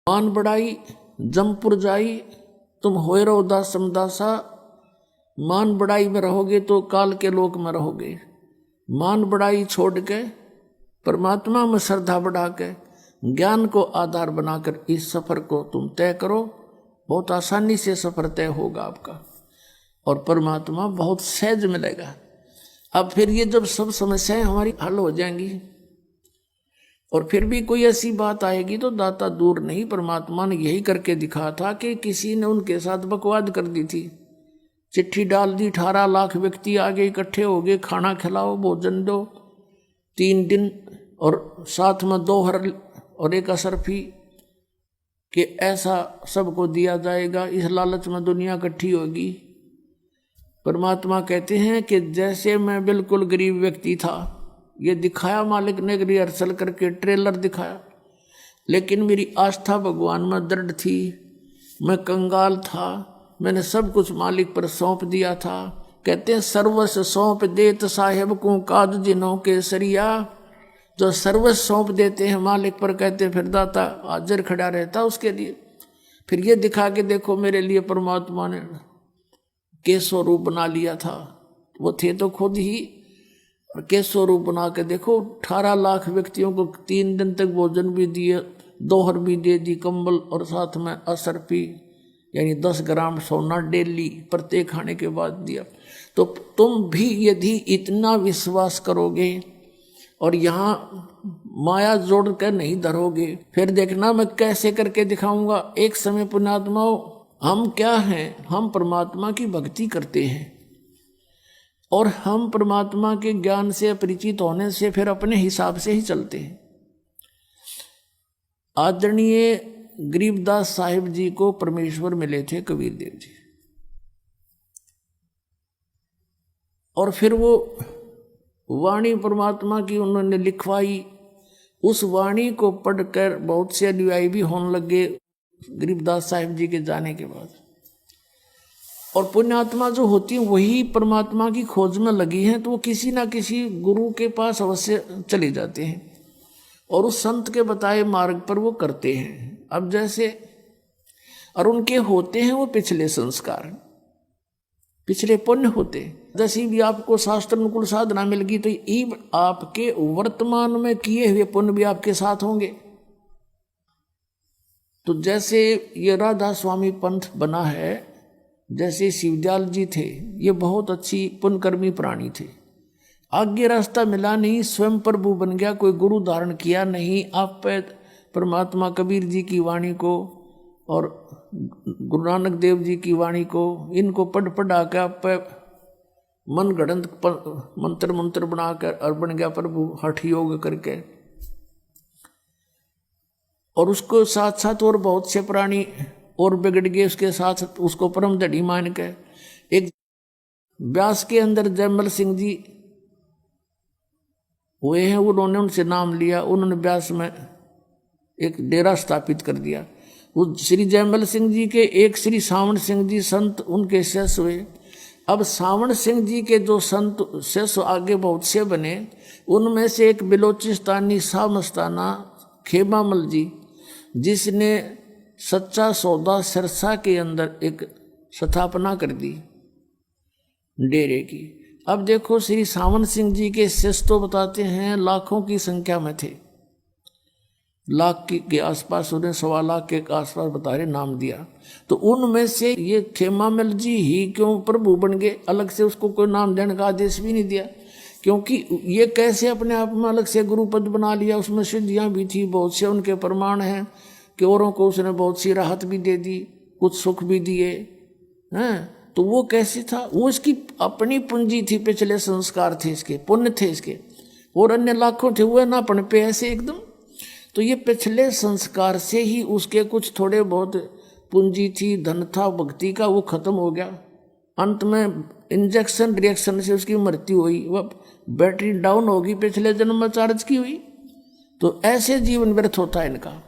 मान बढ़ाई जमपुर जाई, तुम होए रहो दास समदासा। मान बढ़ाई में रहोगे तो काल के लोक में रहोगे। मान बढ़ाई छोड़ के परमात्मा में श्रद्धा बढ़ा के ज्ञान को आधार बनाकर इस सफर को तुम तय करो। बहुत आसानी से सफर तय होगा आपका और परमात्मा बहुत सहज मिलेगा। अब फिर ये जब सब समस्याएं हमारी हल हो जाएंगी और फिर भी कोई ऐसी बात आएगी तो दाता दूर नहीं। परमात्मा ने यही करके दिखा था कि किसी ने उनके साथ बकवाद कर दी थी, चिट्ठी डाल दी, 18 लाख व्यक्ति आगे इकट्ठे हो गए, खाना खिलाओ भोजन दो 3 दिन और साथ में 2 हर और 1 असरफी कि ऐसा सबको दिया जाएगा। इस लालच में दुनिया इकट्ठी होगी। परमात्मा कहते हैं कि जैसे मैं बिल्कुल गरीब व्यक्ति था, ये दिखाया मालिक ने रिहर्सल करके ट्रेलर दिखाया, लेकिन मेरी आस्था भगवान में दृढ़ थी। मैं कंगाल था, मैंने सब कुछ मालिक पर सौंप दिया था। कहते हैं सर्वस्व सौंप देत साहेब को काज जिन्हों के सरिया। जो सर्वस्व सौंप देते हैं मालिक पर, कहते हैं फिर दाता हाजिर खड़ा रहता उसके लिए। फिर ये दिखा के देखो मेरे लिए परमात्मा ने केसो रूप बना लिया था। वो थे तो खुद ही, और केसो रूप बना के देखो 18 लाख व्यक्तियों को 3 दिन तक भोजन भी दिए, 2 हर भी दे दी, कंबल और साथ में असरफी यानी 10 ग्राम सोना डेली प्रत्येक खाने के बाद दिया। तो तुम भी यदि इतना विश्वास करोगे और यहाँ माया जोड़ कर नहीं धरोगे, फिर देखना मैं कैसे करके दिखाऊंगा। एक समय पुण्यात्माओं, हम क्या हैं? हम परमात्मा की भक्ति करते हैं और हम परमात्मा के ज्ञान से परिचित होने से फिर अपने हिसाब से ही चलते हैं। आदरणीय गरीबदास साहिब जी को परमेश्वर मिले थे कबीर देव जी, और फिर वो वाणी परमात्मा की उन्होंने लिखवाई। उस वाणी को पढ़कर बहुत से अनुयायी भी होने लगे गरीबदास साहिब जी के जाने के बाद। और पुण्यात्मा जो होती हैं वही परमात्मा की खोज में लगी हैं, तो वो किसी ना किसी गुरु के पास अवश्य चले जाते हैं और उस संत के बताए मार्ग पर वो करते हैं। अब जैसे और उनके होते हैं वो पिछले संस्कार, पिछले पुण्य होते। जैसी भी आपको शास्त्र अनुकूल साधना मिल गई तो ये आपके वर्तमान में किए हुए पुण्य भी आपके साथ होंगे। तो जैसे ये राधा स्वामी पंथ बना है, जैसे शिवदयाल जी थे, ये बहुत अच्छी पुण्यकर्मी प्राणी थे। आगे रास्ता मिला नहीं, स्वयं प्रभु बन गया, कोई गुरु धारण किया नहीं। आप पे परमात्मा कबीर जी की वाणी को और गुरु नानक देव जी की वाणी को, इनको पढ़ा के आप पे मन गढ़ंत मंत्र बनाकर और बन गया प्रभु हठ योग करके। और उसको साथ साथ और बहुत से प्राणी और बिगड़ गए उसके साथ, उसको परम धड़ी मान के। एक व्यास के अंदर जयमल सिंह जी हुए हैं, उन्होंने उनसे नाम लिया, उन्होंने व्यास में एक डेरा स्थापित कर दिया। उस श्री जयमल सिंह जी के एक श्री सावण सिंह जी संत उनके शिष्य हुए। अब सावण सिंह जी के जो संत शिष्य आगे बहुत से बने, उनमें से एक बिलोचिस्तानी शाह मस्ताना खेमामल जी, जिसने सच्चा सौदा सिरसा के अंदर एक स्थापना कर दी डेरे की। अब देखो श्री सावन सिंह जी के शिष्य तो बताते हैं लाखों की संख्या में थे, लाख के आसपास, उन्हें 1.25 लाख के आसपास बता रहे नाम दिया। तो उनमें से ये खेमामल जी ही क्यों प्रभु बन गए? अलग से उसको कोई नाम देने का आदेश भी नहीं दिया, क्योंकि ये कैसे अपने आप में अलग से गुरुपद बना लिया। उसमें सिद्धियाँ भी थी, बहुत से उनके प्रमाण हैं कि औरों को उसने बहुत सी राहत भी दे दी, कुछ सुख भी दिए हैं। तो वो कैसे था? वो इसकी अपनी पूंजी थी, पिछले संस्कार थे इसके, पुण्य थे इसके, और अन्य लाखों थे वो ना पढ़ पे ऐसे एकदम। तो ये पिछले संस्कार से ही उसके कुछ थोड़े बहुत पूंजी थी, धन था भक्ति का, वो खत्म हो गया। अंत में इंजेक्शन रिएक्शन से उसकी मृत्यु हुई, वह बैटरी डाउन होगी, पिछले जन्म में चार्ज की हुई। तो ऐसे जीवन व्यर्थ होता है इनका।